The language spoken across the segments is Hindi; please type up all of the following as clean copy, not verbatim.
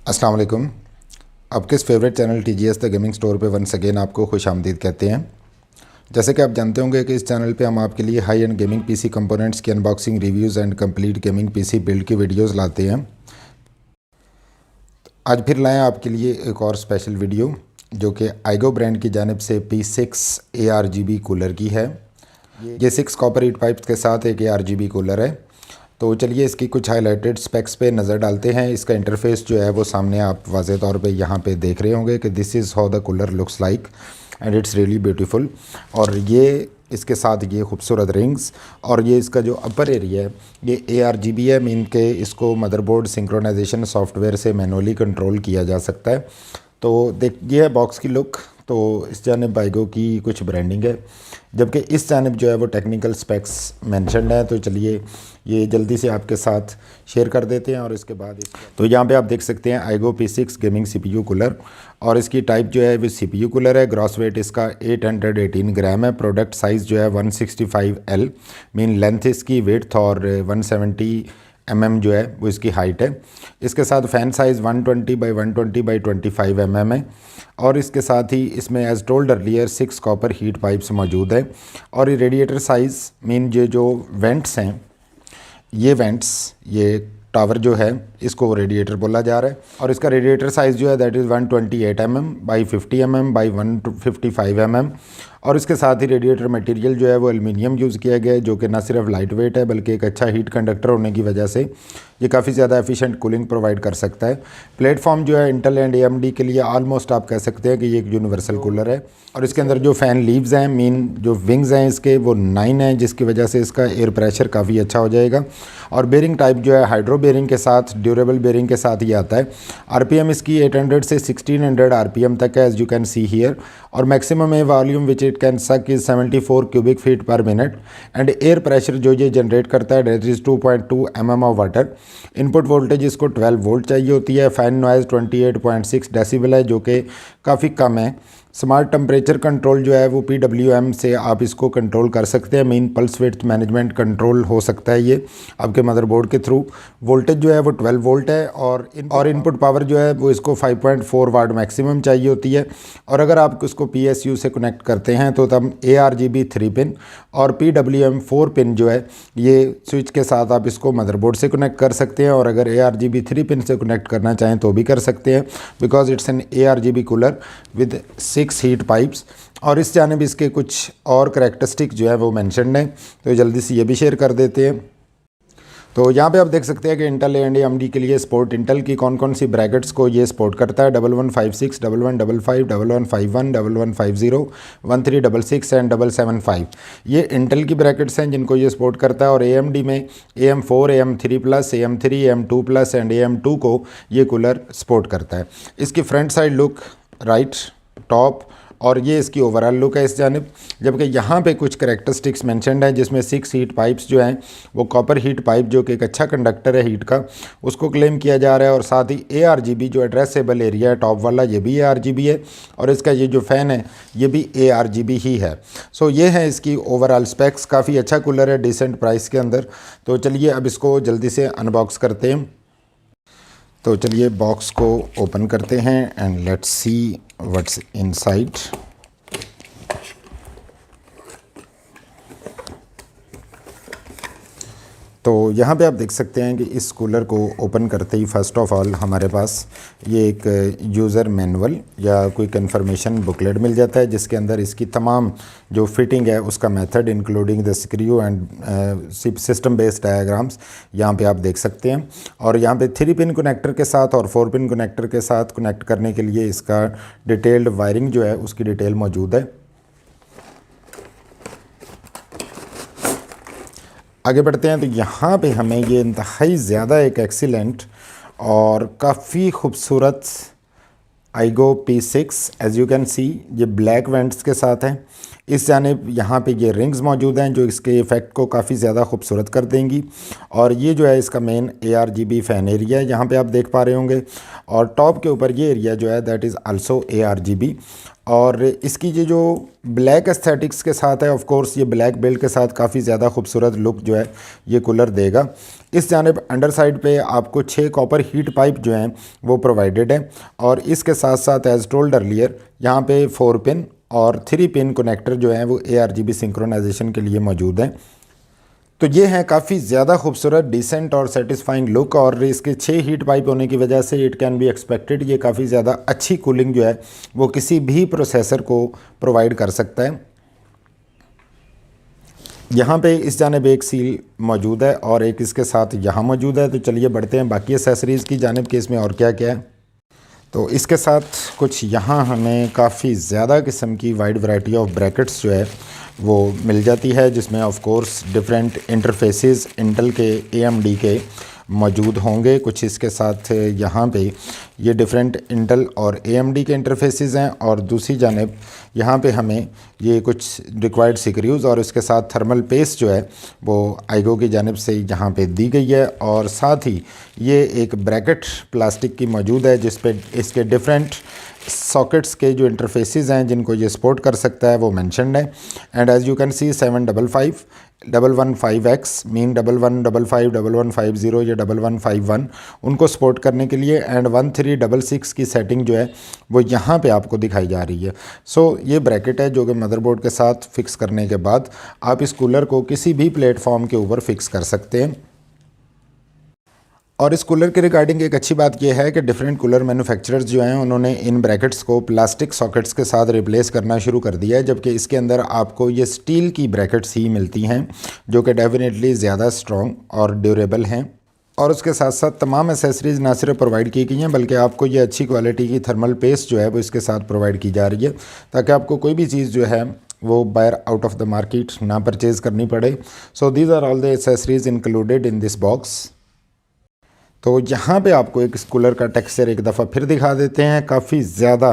अस्सलाम वालेकुम। आपके इस favourite channel TGS the gaming store पे वंस अगेन आपको खुशामदीद कहते हैं। जैसे कि आप जानते होंगे कि इस चैनल पे हम आपके लिए high end gaming PC components की unboxing, reviews and complete gaming PC build की वीडियोस लाते हैं। आज फिर लाएँ आपके लिए एक और स्पेशल वीडियो जो कि आइगो ब्रांड की जानिब से P6 ARGB कूलर की है। ये 6 कॉपर हीट पाइप्स के साथ एक ARGB कूलर है। तो चलिए इसकी कुछ हाईलाइटेड स्पेक्स पे नज़र डालते हैं। इसका इंटरफेस जो है वो सामने आप वाज़े तौर पे यहाँ पे देख रहे होंगे कि this is how the cooler looks like and it's really beautiful. और ये इसके साथ ये खूबसूरत रिंग्स और ये इसका जो अपर एरिया है ये ARGB है, मीन के इसको मदरबोर्ड सिंक्रोनाइजेशन सॉफ्टवेयर से मैनुअली कंट्रोल किया जा सकता है। तो ये है बॉक्स की लुक। तो इस जानिब आइगो की कुछ ब्रांडिंग है, जबकि इस जानिब जो है वो टेक्निकल स्पेक्स मेंशन्ड है। तो चलिए ये जल्दी से आपके साथ शेयर कर देते हैं। और इसके बाद तो यहाँ पे आप देख सकते हैं iGo P6 gaming CPU cooler और इसकी टाइप जो है वो CPU कूलर है। ग्रॉस वेट इसका 818 ग्राम है। प्रोडक्ट साइज़ जो है 165L, मीन लेंथ इसकी, विड्थ और 170 mm जो है वो इसकी हाइट है। इसके साथ fan size 120 by 120 by 25 mm है। और इसके साथ ही इसमें as told earlier 6 copper heat pipes मौजूद है। और ये रेडिएटर साइज़, मीन ये जो वेंट्स हैं, ये वेंट्स, ये टावर जो है इसको रेडिएटर बोला जा रहा है। और इसका रेडिएटर साइज़ जो है that is 128 mm by 50 mm by 155 mm। और इसके साथ ही रेडिएटर मटेरियल जो है वो एल्युमिनियम यूज़ किया गया है, जो कि ना सिर्फ लाइट वेट है बल्कि एक अच्छा हीट कंडक्टर होने की वजह से ये काफ़ी ज़्यादा एफिशिएंट कूलिंग प्रोवाइड कर सकता है। प्लेटफॉर्म जो है इंटेल एंड AMD के लिए ऑलमोस्ट आप कह सकते हैं कि ये एक यूनिवर्सल कूलर है। और इसके अंदर जो फ़ैन लीव्स हैं, मीन जो विंग्स हैं इसके, वो 9 हैं, जिसकी वजह से इसका एयर प्रेशर काफ़ी अच्छा हो जाएगा। और बेरिंग टाइप जो है हाइड्रो बेरिंग के साथ, ड्यूरेबल बेरिंग के साथ ये आता है। RPM इसकी 800 से 1600 RPM तक है, as you can see here. और maximum air volume which it can suck is 74 cubic feet per minute. And air pressure जो ये जनरेट करता है that is 2.2 mm of water. Input voltage इसको 12 वोल्ट चाहिए होती है। फ़ैन नॉइज़ 28.6 डेसिबल है, जो कि काफ़ी कम है। स्मार्ट टेम्परेचर कंट्रोल जो है वो PWM से आप इसको कंट्रोल कर सकते हैं, mean pulse width management control हो सकता है ये आपके मदरबोर्ड के थ्रू। वोल्टेज जो है वो 12 वोल्ट है। और इनपुट पावर जो है वो इसको 5.4 वाट मैक्सिमम चाहिए होती है। और अगर आप इसको PSU से कनेक्ट करते हैं तो तब ARGB 3 पिन और PWM 4 पिन जो है ये स्विच के साथ आप इसको मदरबोर्ड से कनेक्ट कर सकते हैं। और अगर ARGB 3 पिन से कनेक्ट करना चाहें तो भी कर सकते हैं, because it's an ARGB cooler with 6 heat pipes. और इस जानिब इसके कुछ और करैक्टरिस्टिक जो है वो मेंशन्ड हैं, तो जल्दी से ये भी शेयर कर देते हैं। तो यहाँ पे आप देख सकते हैं कि इंटेल एंड AMD के लिए सपोर्ट, इंटेल की कौन कौन सी ब्रैकेट्स को ये सपोर्ट करता है। 1156, 1155, 1151, 1150, 1366 एंड 775। ये इंटेल की ब्रैकेट्स हैं जिनको ये सपोर्ट करता है। और AMD में AM4, AM3+, AM3, AM2+ and AM2 को ये कूलर सपोर्ट करता है। इसकी front side look, right, top और ये इसकी ओवरऑल लुक है इस जानिब। जबकि यहाँ पे कुछ करैक्टरिस्टिक्स मेंशन्ड हैं, जिसमें 6 हीट पाइप्स जो हैं वो कॉपर हीट पाइप, जो कि एक अच्छा कंडक्टर है हीट का, उसको क्लेम किया जा रहा है। और साथ ही ARGB जो एड्रेसेबल एरिया है टॉप वाला, ये भी ARGB है। और इसका ये जो फ़ैन है ये भी ARGB ही है। सो ये है इसकी ओवरऑल स्पेक्स। काफ़ी अच्छा कूलर है डिसेंट प्राइस के अंदर। तो चलिए अब इसको जल्दी से अनबॉक्स करते हैं। तो चलिए बॉक्स को ओपन करते हैं and let's see what's inside. तो यहाँ पे आप देख सकते हैं कि इस कूलर को ओपन करते ही फर्स्ट ऑफ ऑल हमारे पास ये एक यूज़र मैनुअल या कोई कन्फर्मेशन बुकलेट मिल जाता है, जिसके अंदर इसकी तमाम जो फिटिंग है उसका method including the screw and system based diagrams यहाँ पे आप देख सकते हैं। और यहाँ पे 3 पिन कनेक्टर के साथ और 4 पिन कनेक्टर के साथ कनेक्ट करने के लिए इसका डिटेल्ड वायरिंग जो है उसकी डिटेल मौजूद है। आगे बढ़ते हैं तो यहाँ पे हमें ये इंतहाई ज़्यादा एक एक्सीलेंट और काफ़ी खूबसूरत Aigo P6 as you can see, ये ब्लैक वेंट्स के साथ है। इस जानिब यहाँ पे ये रिंग्स मौजूद हैं जो इसके इफ़ेक्ट को काफ़ी ज़्यादा खूबसूरत कर देंगी। और ये जो है इसका मेन ARGB फ़ैन एरिया है, यहाँ पे आप देख पा रहे होंगे। और टॉप के ऊपर ये एरिया जो है दैट इज़ आल्सो ARGB। और इसकी ये जो ब्लैक एस्थेटिक्स के साथ है, ऑफ कोर्स ये ब्लैक बिल्ड के साथ काफ़ी ज़्यादा खूबसूरत लुक जो है ये कूलर देगा। इस जानिब अंडर साइड पे आपको 6 कॉपर हीट पाइप जो हैं वो प्रोवाइडेड है। और इसके साथ साथ एज टोल्ड अर्लियर यहाँ पे 4 पिन और 3 पिन कनेक्टर जो हैं वो ARGB सिंक्रोनाइजेशन के लिए मौजूद हैं। तो ये है काफ़ी ज़्यादा खूबसूरत, डिसेंट और सेटिस्फाइंग लुक। और इसके 6 हीट पाइप होने की वजह से इट कैन बी एक्सपेक्टेड ये काफ़ी ज़्यादा अच्छी कूलिंग जो है वो किसी भी प्रोसेसर को प्रोवाइड कर सकता है। यहाँ पे इस जानिब एक सील मौजूद है और एक इसके साथ यहाँ मौजूद है। तो चलिए बढ़ते हैं बाकी एसेसरीज़ की जानिब कि इसमें और क्या क्या है। तो इसके साथ कुछ यहाँ हमें काफ़ी ज़्यादा किस्म की वाइड वैरायटी ऑफ ब्रैकेट्स जो है वो मिल जाती है, जिसमें of course different interfaces Intel के AMD के मौजूद होंगे। कुछ इसके साथ यहाँ पे ये डिफरेंट इंटेल और AMD के इंटरफेसेस हैं। और दूसरी जानिब यहाँ पे हमें ये कुछ रिक्वायर्ड सीक्यूज और इसके साथ थर्मल पेस्ट जो है वो आईगो की जानिब से यहाँ पे दी गई है। और साथ ही ये एक ब्रैकेट प्लास्टिक की मौजूद है जिस पे इसके डिफरेंट सॉकेट्स के जो इंटरफेसेस हैं जिनको ये सपोर्ट कर सकता है वो मेंशन्ड है। And as you can see 755 115X mean 1155 1150 या 1151 उनको सपोर्ट करने के लिए एंड 1366 की सेटिंग जो है वो यहाँ पे आपको दिखाई जा रही है। सो ये ब्रैकेट है जो कि मदरबोर्ड के साथ फिक्स करने के बाद आप इस कूलर को किसी भी प्लेटफॉर्म के ऊपर फिक्स कर सकते हैं। और इस कूलर के रिगार्डिंग एक अच्छी बात यह है कि डिफरेंट कूलर मैन्युफैक्चरर्स जो हैं उन्होंने इन ब्रैकेट्स को प्लास्टिक सॉकेट्स के साथ रिप्लेस करना शुरू कर दिया है, जबकि इसके अंदर आपको ये स्टील की ब्रैकेट्स ही मिलती हैं जो कि डेफिनेटली ज़्यादा स्ट्रॉन्ग और ड्यूरेबल हैं। और उसके साथ साथ तमाम एसेसरीज़ ना सिर्फ प्रोवाइड की गई हैं बल्कि आपको ये अच्छी क्वालिटी की थर्मल पेस्ट जो है वो इसके साथ प्रोवाइड की जा रही है ताकि आपको कोई भी चीज़ जो है वो buyer out of the market ना परचेज़ करनी पड़े। So these are all the accessories included in this box. तो यहाँ पे आपको एक कूलर का टेक्सचर एक दफ़ा फिर दिखा देते हैं। काफ़ी ज़्यादा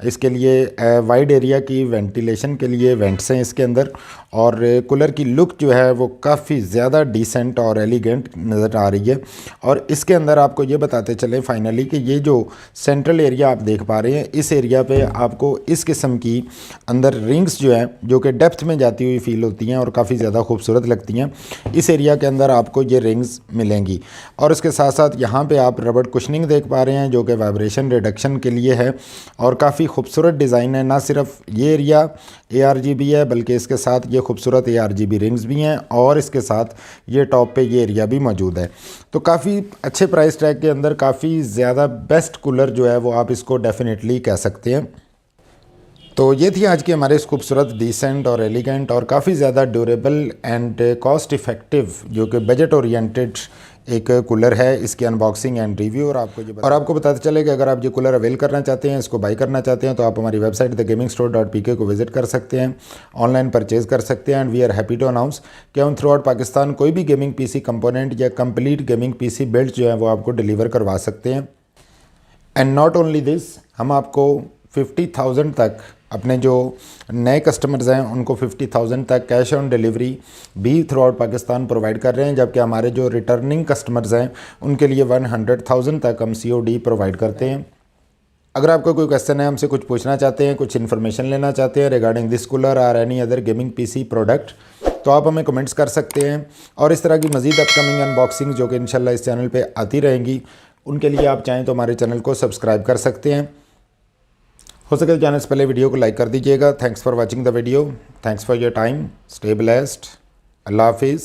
इसके लिए वाइड एरिया की वेंटिलेशन के लिए वेंट्स हैं इसके अंदर। और कूलर की लुक जो है वो काफ़ी ज़्यादा डिसेंट और एलिगेंट नज़र आ रही है। और इसके अंदर आपको ये बताते चलें फाइनली कि ये जो सेंट्रल एरिया आप देख पा रहे हैं इस एरिया पे आपको इस किस्म की अंदर रिंग्स जो हैं जो कि डेप्थ में जाती हुई फील होती हैं और काफ़ी ज़्यादा खूबसूरत लगती हैं। इस एरिया के अंदर आपको ये रिंग्स मिलेंगी। और इसके साथ साथ यहाँ पे आप रबड़ कुशनिंग देख पा रहे हैं जो कि वाइब्रेशन रिडक्शन के लिए है और काफ़ी खूबसूरत डिज़ाइन है। ना सिर्फ ये एरिया ARGB है बल्कि इसके साथ ये खूबसूरत ARGB रिंग्स भी हैं और इसके साथ ये टॉप पे ये एरिया भी मौजूद है। तो काफ़ी अच्छे प्राइस टैग के अंदर काफ़ी ज़्यादा बेस्ट कूलर जो है वो आप इसको डेफिनेटली कह सकते हैं। तो ये थी आज की हमारे इस खूबसूरत डिसेंट और एलिगेंट और काफ़ी ज़्यादा ड्यूरेबल एंड कॉस्ट इफ़ेक्टिव जो कि बजट ओरिएंटेड एक कूलर है, इसकी अनबॉक्सिंग एंड रिव्यू। और आपको बताते चले कि अगर आप ये कूलर अवेल करना चाहते हैं, इसको बाई करना चाहते हैं तो आप हमारी वेबसाइट thegamingstore.pk को विजिट कर सकते हैं, ऑनलाइन परचेज़ कर सकते हैं। And we are happy to announce कि हम थ्रू आउट पाकिस्तान कोई भी गेमिंग PC कंपोनेंट या कंप्लीट गेमिंग PC बिल्ड जो है वो आपको डिलीवर करवा सकते हैं। एंड नॉट ओनली दिस, हम आपको 50,000 तक अपने जो नए कस्टमर्स हैं उनको 50,000 तक कैश ऑन डिलीवरी भी थ्रू आउट पाकिस्तान प्रोवाइड कर रहे हैं, जबकि हमारे जो रिटर्निंग कस्टमर्स हैं उनके लिए 100,000 तक हम COD प्रोवाइड करते हैं। अगर आपको कोई क्वेश्चन है, हमसे कुछ पूछना चाहते हैं, कुछ इन्फॉर्मेशन लेना चाहते हैं रिगार्डिंग दिस कूलर और any other gaming PC product, तो आप हमें कमेंट्स कर सकते हैं। और इस तरह की मज़ीद अपकमिंग अनबॉक्सिंग जो कि इंशाल्लाह इस चैनल पे आती रहेंगी, उनके लिए आप चाहें तो हमारे चैनल को सब्सक्राइब कर सकते हैं। हो सके तो जाने से पहले वीडियो को लाइक कर दीजिएगा। Thanks for watching the video, thanks for your time, stay blessed, अल्लाह हाफिज़।